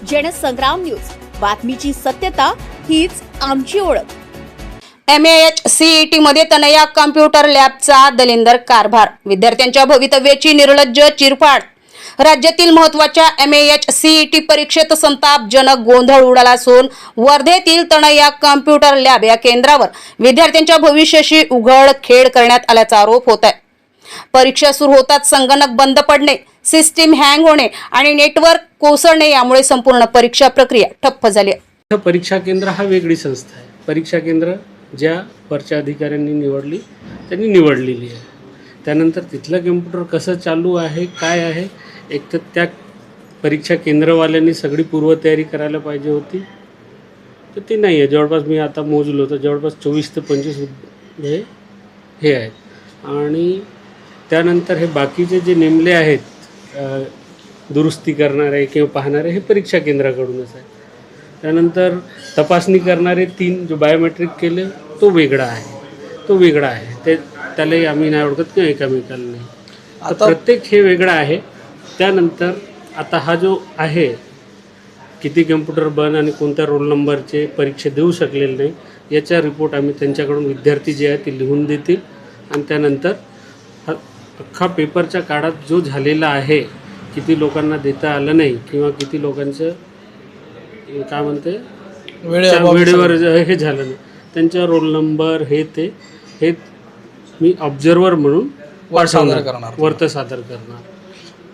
Jansangram news, बातमीची सत्यता हीच आमची ओळख। MAH-CET मध्ये तनया कॉम्प्युटर लॅबचा दलिंदर कारभार, विद्यार्थ्यांच्या भवितव्याची निर्लज्ज चिरफाड। राज्यातील महत्त्वाच्या MAH-CET परीक्षेत संतापजनक गोंधळ उडाला असून वर्धेतील तनया कॉम्प्युटर लॅब या केंद्रावर विद्यार्थ्यांच्या भविष्याशी उघडखेड करण्यात आल्याचा आरोप होत आहे। परीक्षा सुरू होताच संगणक बंद पडणे, सिस्टीम हँग होणे आणि नेटवर्क कोसळणे यामुळे संपूर्ण परीक्षा प्रक्रिया ठप्प झाली आहे। परीक्षा केंद्र हा वेगळी संस्था आहे। परीक्षा केंद्र ज्या वरच्या अधिकाऱ्यांनी निवडली त्यांनी निवडलेली आहे। त्यानंतर तिथलं कम्प्युटर कसं चालू आहे, काय आहे, एक तर त्या परीक्षा केंद्रवाल्यांनी सगळी पूर्वतयारी करायला पाहिजे होती, तर ती नाही आहे। जवळपास मी आता मोजलो तर जवळपास 24 ते 25 हे आहेत। आणि त्यानंतर हे बाकीचे जे नेमले आहेत दुरुस्ती करणारे किंवा पाहणारे हे परीक्षा केंद्राकडूनच आहे। त्यानंतर तपासणी करणारे 3 जो बायोमेट्रिक केले तो वेगळा आहे, ते त्यालाही आम्ही नाही ओळखत किंवा एकमेकाला नाही। आता प्रत्येक हे वेगळं आहे। त्यानंतर आता हा जो आहे किती कम्प्युटर बंद आणि कोणत्या रोल नंबरचे परीक्षा देऊ शकलेले नाही याचा रिपोर्ट आम्ही त्यांच्याकडून विद्यार्थी जे आहे ते लिहून देतील। आणि त्यानंतर अख्खा पेपरच्या काळात जो झालेला आहे, किती लोकांना देता आलं नाही किंवा किती लोकांचं काय म्हणते वेळेवर हे झालं नाही, त्यांचा रोल नंबर हे मी ऑब्झर्वर म्हणून वर्त सादर करणार।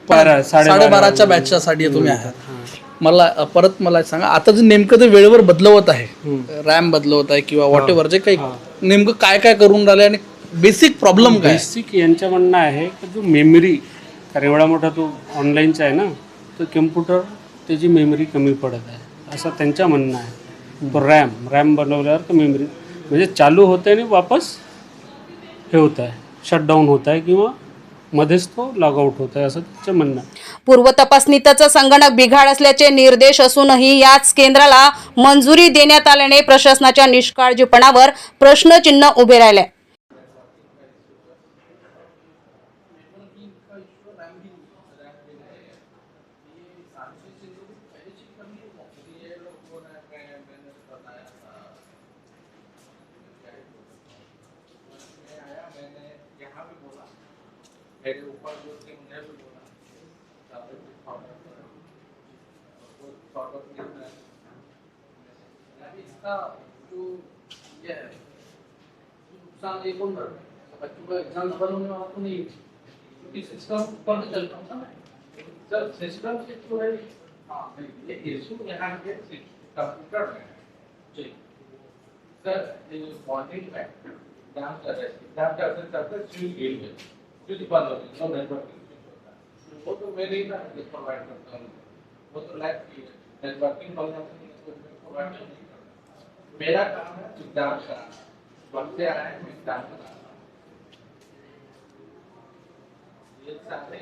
12:30च्या बॅचसाठी तुम्ही आहात। मला सांगा, आता जे नेमकं ते वेळेवर बदलवत आहे, रॅम बदलवत आहे किंवा व्हॉट एव्हर जे काही नेमकं काय करून राहिले आणि बेसिक प्रॉब्लेम काय? बेसिक यांचं म्हणणं आहे की जो मेमरी, कारण एवढा मोठा तो ऑनलाईनचा आहे ना, तर कम्प्युटर त्याची मेमरी कमी पडत आहे असं त्यांचं म्हणणं आहे। तो रॅम बनवल्यावर तर मेमरी म्हणजे चालू होत आहे आणि वापस हे होत आहे, शटडाऊन होत आहे किंवा मध्येच तो लॉगआउट होत आहे असं त्यांचं म्हणणं आहे। पूर्व तपासणीतच संगणक बिघाड असल्याचे निर्देश असूनही याच केंद्राला मंजुरी देण्यात आल्याने प्रशासनाच्या निष्काळजीपणावर प्रश्नचिन्ह उभे राहिले। मेरे ऊपर जो थे उन्हें भी बोला इसका जो ये है नुकसान ये कौन कर रहा है? बच्चों का एग्जाम सफल होने वाला तो नहीं, क्योंकि सिस्टम पर चलता था ना। सर सिस्टम से जो है ये इशू यहाँ के कंप्यूटर में जी सर ये मॉर्निंग में एग्जाम कर रहे थे स्विच गिर गई, स्विच बंद हो गई, नो नेटवर्किंग। वो तो मैं नहीं प्रोवाइड करता हूँ, वो तो लाइव की नेटवर्किंग प्रोवाइड नहीं करता। मेरा काम है एग्जाम कराना, वक्त से आया है मैं एग्जाम कराना। ये सारे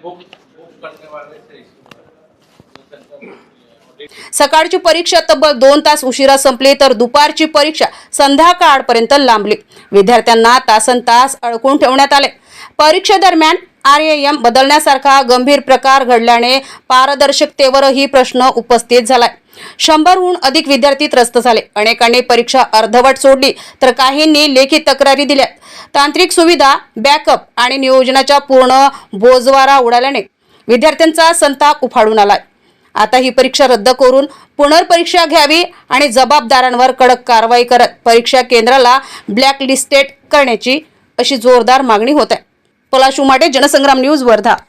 बुक करने वाले से सकाळची परीक्षा तब्बल 2 तास उशिरा संपली तर दुपारची परीक्षा संध्याकाळपर्यंत लांबली। विद्यार्थ्यांना तासनतास अडकून ठेवण्यात आले। परीक्षे दरम्यान RAM बदलण्यासारखा गंभीर प्रकार घडल्याने पारदर्शकतेवरही प्रश्न उपस्थित झालाय। 100हून अधिक विद्यार्थी त्रस्त झाले। अनेकांनी परीक्षा अर्धवट सोडली तर काहींनी लेखी तक्रारी दिल्या। तांत्रिक सुविधा, बॅकअप आणि नियोजनाच्या पूर्ण बोजवारा उडाल्याने विद्यार्थ्यांचा संताप उफाळून आलाय। आता ही परीक्षा रद्द करून पुनर्परीक्षा घ्यावी आणि जबाबदारांवर कडक कारवाई करत परीक्षा केंद्राला ब्लॅकलिस्टेड करण्याची अशी जोरदार मागणी होत आहे। पलाश उमाटे, जनसंग्राम न्यूज, वर्धा।